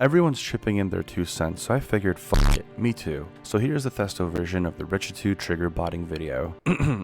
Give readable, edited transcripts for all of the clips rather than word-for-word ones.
Everyone's chipping in their 2 cents, so I figured fuck it, me too. So here's the Thesto version of the Richard2 trigger botting video.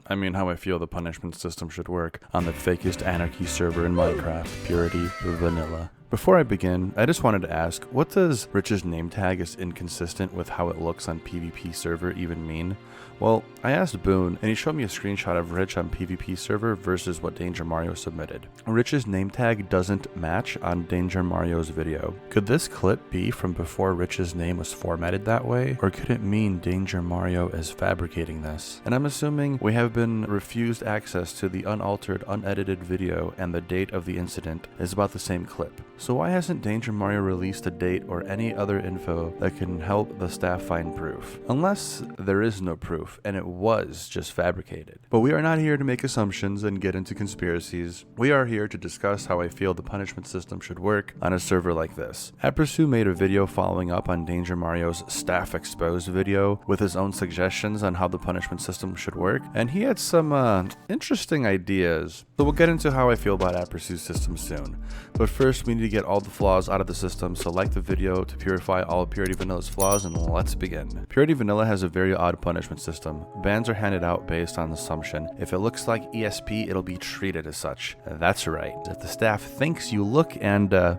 I mean how I feel the punishment system should work on the fakest Anarchy server in Minecraft, PurityVanilla. Before I begin, I just wanted to ask, what does Rich's name tag is inconsistent with how it looks on PvP server even mean? Well, I asked Boone, and he showed me a screenshot of Rich on PvP server versus what Danger Mario submitted. Rich's name tag doesn't match on Danger Mario's video. Could this clip be from before Rich's name was formatted that way? Or could it mean Danger Mario is fabricating this? And I'm assuming we have been refused access to the unaltered, unedited video, and the date of the incident is about the same clip. So why hasn't Danger Mario released a date or any other info that can help the staff find proof? Unless there is no proof, and it was just fabricated. But we are not here to make assumptions and get into conspiracies. We are here to discuss how I feel the punishment system should work on a server like this. Appersu made a video following up on Danger Mario's Staff Exposed video with his own suggestions on how the punishment system should work, and he had some interesting ideas. So we'll get into how I feel about Appersu's system soon. But first, we need to get all the flaws out of the system, so like the video to purify all of PurityVanilla's flaws, and let's begin. PurityVanilla has a very odd punishment system. Bans are handed out based on assumption. If it looks like ESP, it'll be treated as such. That's right. If the staff thinks you look and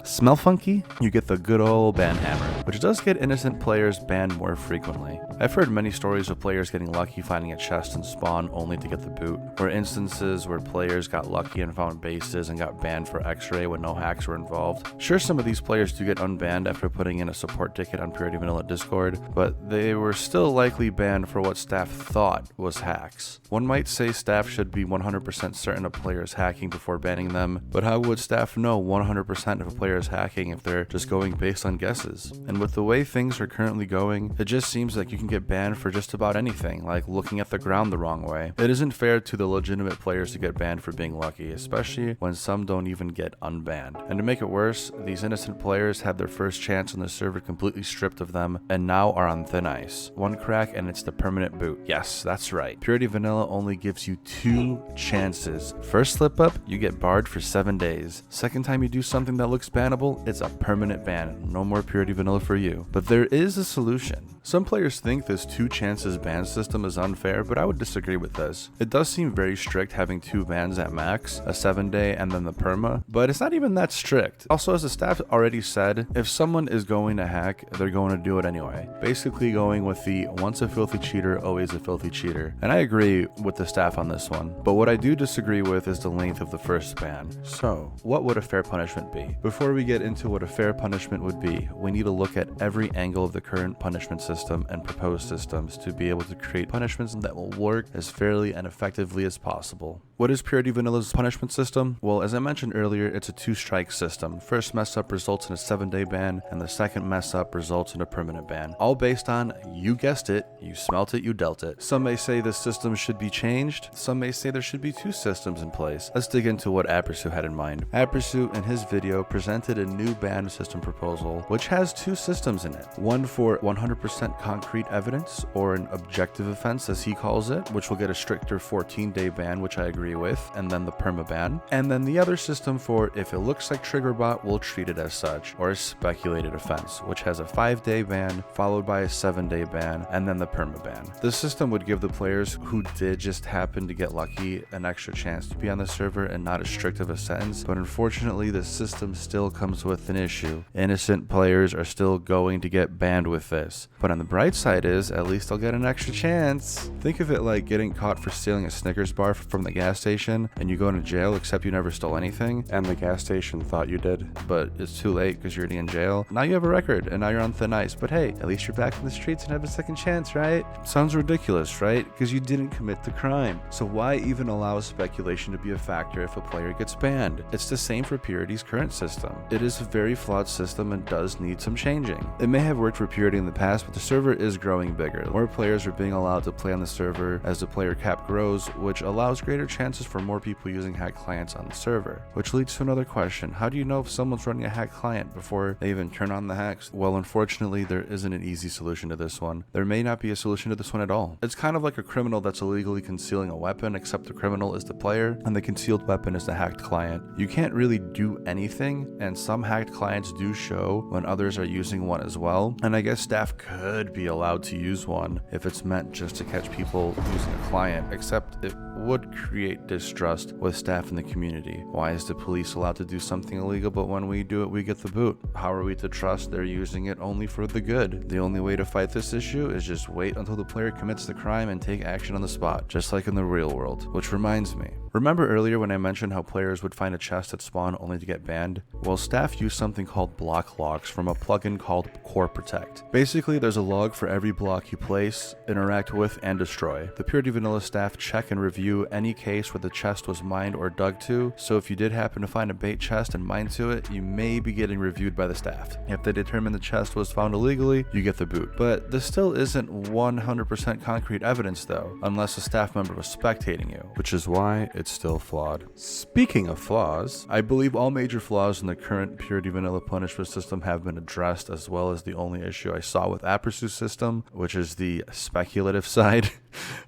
smell funky, you get the good old ban hammer, which does get innocent players banned more frequently. I've heard many stories of players getting lucky finding a chest and spawn only to get the boot, or instances where players got lucky and found bases and got banned for X-ray when no hacks were involved. Sure, some of these players do get unbanned after putting in a support ticket on PurityVanilla Discord, but they were still likely banned for what staff thought was hacks. One might say staff should be 100% certain a player is hacking before banning them, but how would staff know 100% if a player is hacking if they're just going based on guesses? And with the way things are currently going, it just seems like you can get banned for just about anything, like looking at the ground the wrong way. It isn't fair to the legitimate players to get banned for being lucky, especially when some don't even get unbanned. And to make it worse, these innocent players had their first chance on the server completely stripped of them, and now are on thin ice. One crack and it's the permanent boot. Yes, that's right. PurityVanilla only gives you 2 chances. First slip up, you get barred for 7 days. Second time you do something that looks bannable, it's a permanent ban. No more PurityVanilla for you. But there is a solution. Some players think this 2 chances ban system is unfair, but I would disagree with this. It does seem very strict having 2 bans at max, a 7-day and then the perma, but it's not even that strict. Also, as the staff already said, if someone is going to hack, they're going to do it anyway. Basically going with the once a filthy cheater, always a filthy cheater. And I agree with the staff on this one, but what I do disagree with is the length of the first ban. So, what would a fair punishment be? Before we get into what a fair punishment would be, we need to look at every angle of the current punishment system and proposed systems to be able to create punishments that will work as fairly and effectively as possible. What is PurityVanilla's punishment system? Well, as I mentioned earlier, it's a 2-strike system. First mess up results in a 7-day ban, and the second mess up results in a permanent ban. All based on, you guessed it, you smelt it, you dealt it. Some may say this system should be changed. Some may say there should be 2 systems in place. Let's dig into what Appersu had in mind. Appersu, in his video, presented a new ban system proposal, which has 2 systems in it. One for 100% concrete evidence, or an objective offense as he calls it, which will get a stricter 14-day ban, which I agree with, and then the perma ban. And then the other system for if it looks like Triggerbot, we'll treat it as such, or a speculated offense, which has a 5-day ban, followed by a 7-day ban, and then the perma ban. This system would give the players who did just happen to get lucky an extra chance to be on the server and not as strict of a sentence, but unfortunately the system still comes with an issue. Innocent players are still going to get banned with this. But on the bright side is, at least they'll get an extra chance. Think of it like getting caught for stealing a Snickers bar from the gas station, and you go into jail except you never stole anything, and the gas station thought you did, but it's too late because you're already in jail. Now you have a record, and now you're on thin ice, but hey, at least you're back in the streets and have a second chance, right? Sounds ridiculous, right? Because you didn't commit the crime. So why even allow speculation to be a factor if a player gets banned? It's the same for Purity's current system. It is a very flawed system and does need some changing. It may have worked for Purity in the past, but the server is growing bigger. More players are being allowed to play on the server as the player cap grows, which allows greater chances for more people using hacked clients on the server. Which leads to another question. How do you know if someone's running a hacked client before they even turn on the hacks? Well, unfortunately, there isn't an easy solution to this one. There may not be a solution to this one at all. It's kind of like a criminal that's illegally concealing a weapon, except the criminal is the player and the concealed weapon is the hacked client. You can't really do anything and some hacked clients do show when others are using one as well, and I guess staff could be allowed to use one if it's meant just to catch people using a client, except it would create distrust with staff in the community. Why is the police allowed to do something illegal, but when we do it, we get the boot? How are we to trust they're using it only for the good? The only way to fight this issue is just wait until the player commits the crime and take action on the spot, just like in the real world. Which reminds me, remember earlier when I mentioned how players would find a chest at spawn only to get banned? Well, staff use something called block logs from a plugin called Core Protect. Basically, there's a log for every block you place, interact with, and destroy. The PurityVanilla staff check and review any case where the chest was mined or dug to, so if you did happen to find a bait chest and mine to it, you may be getting reviewed by the staff. If they determine the chest was found illegally, you get the boot. But this still isn't 100% concrete evidence though, unless a staff member was spectating you, which is why it's still flawed. Speaking of flaws, I believe all major flaws in the current PurityVanilla punishment system have been addressed, as well as the only issue I saw with Aperçu's system, which is the speculative side,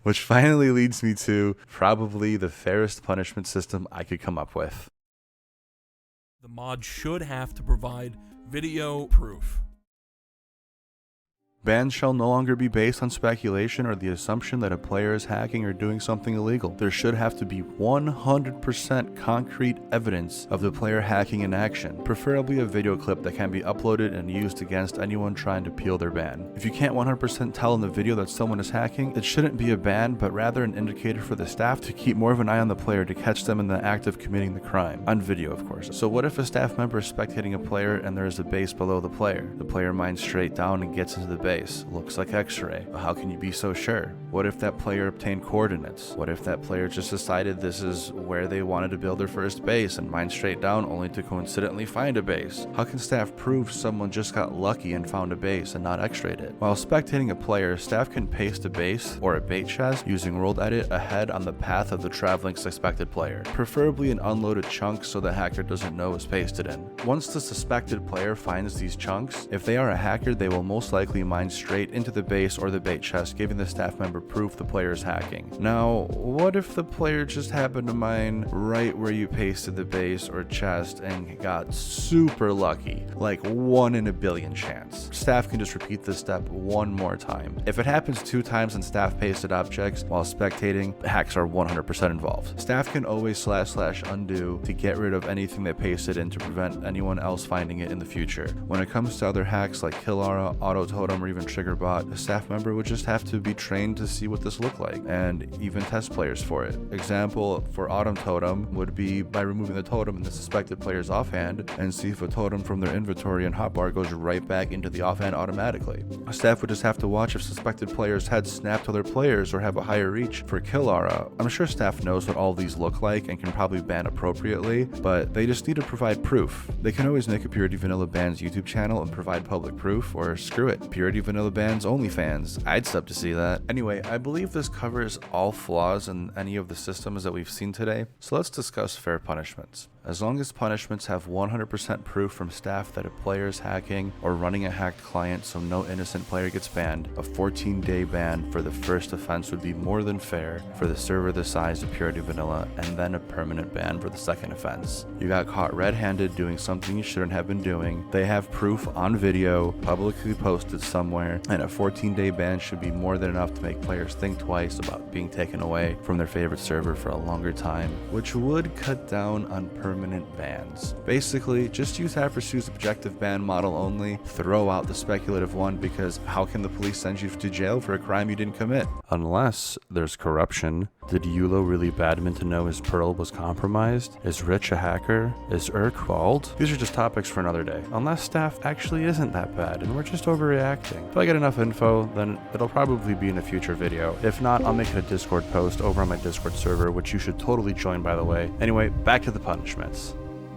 which finally leads me to probably the fairest punishment system I could come up with. The mod should have to provide video proof. Bans shall no longer be based on speculation or the assumption that a player is hacking or doing something illegal. There should have to be 100% concrete evidence of the player hacking in action, preferably a video clip that can be uploaded and used against anyone trying to appeal their ban. If you can't 100% tell in the video that someone is hacking, it shouldn't be a ban, but rather an indicator for the staff to keep more of an eye on the player to catch them in the act of committing the crime. On video, of course. So what if a staff member is spectating a player and there is a base below the player? The player mines straight down and gets into the base. Looks like X-ray. How can you be so sure? What if that player obtained coordinates? What if that player just decided this is where they wanted to build their first base and mined straight down only to coincidentally find a base? How can staff prove someone just got lucky and found a base and not X-rayed it? While spectating a player, staff can paste a base or a bait chest using world edit ahead on the path of the traveling suspected player, preferably an unloaded chunk so the hacker doesn't know it's pasted in. Once the suspected player finds these chunks, if they are a hacker, they will most likely mine straight into the base or the bait chest, giving the staff member proof the player is hacking. Now, what if the player just happened to mine right where you pasted the base or chest and got super lucky, like 1 in a billion chance? Staff can just repeat this step one more time. If it happens 2 times and staff pasted objects while spectating, hacks are 100% involved. Staff can always / undo to get rid of anything they pasted in to prevent anyone else finding it in the future. When it comes to other hacks like kill aura, auto totem, or even trigger bot, a staff member would just have to be trained to see what this looked like and even test players for it. Example for autumn totem would be by removing the totem in the suspected player's offhand and see if a totem from their inventory and hotbar goes right back into the offhand automatically. A staff would just have to watch if suspected players' heads snap to their players or have a higher reach for kill aura. I'm sure staff knows what all these look like and can probably ban appropriately, but they just need to provide proof. They can always make a PurityVanilla Bans YouTube channel and provide public proof, or screw it, PurityVanilla Bans OnlyFans. I'd sub to see that. Anyway, I believe this covers all flaws in any of the systems that we've seen today, so let's discuss fair punishments. As long as punishments have 100% proof from staff that a player is hacking or running a hacked client so no innocent player gets banned, a 14-day ban for the first offense would be more than fair for the server the size of PurityVanilla, and then a permanent ban for the second offense. You got caught red-handed doing something you shouldn't have been doing, they have proof on video, publicly posted somewhere, and a 14-day ban should be more than enough to make players think twice about being taken away from their favorite server for a longer time, which would cut down on permanent bans. Basically, just use Aperçu's objective ban model only, throw out the speculative one, because how can the police send you to jail for a crime you didn't commit? Unless there's corruption. Did Yulo really badman to know his Pearl was compromised? Is Rich a hacker? Is Urk bald? These are just topics for another day. Unless staff actually isn't that bad and we're just overreacting. If I get enough info, then it'll probably be in a future video. If not, I'll make it a Discord post over on my Discord server, which you should totally join, by the way. Anyway, back to the punishments.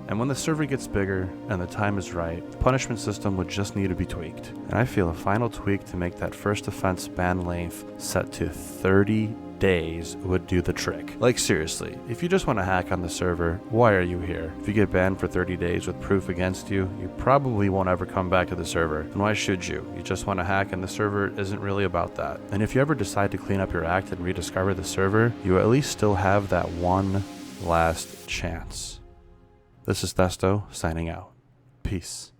And when the server gets bigger and the time is right, the punishment system would just need to be tweaked. And I feel a final tweak to make that first offense ban length set to 30 days would do the trick. Like seriously, if you just want to hack on the server, why are you here? If you get banned for 30 days with proof against you, you probably won't ever come back to the server. And why should you? You just want to hack and the server isn't really about that. And if you ever decide to clean up your act and rediscover the server, you at least still have that one last chance. This is Thesto, signing out. Peace.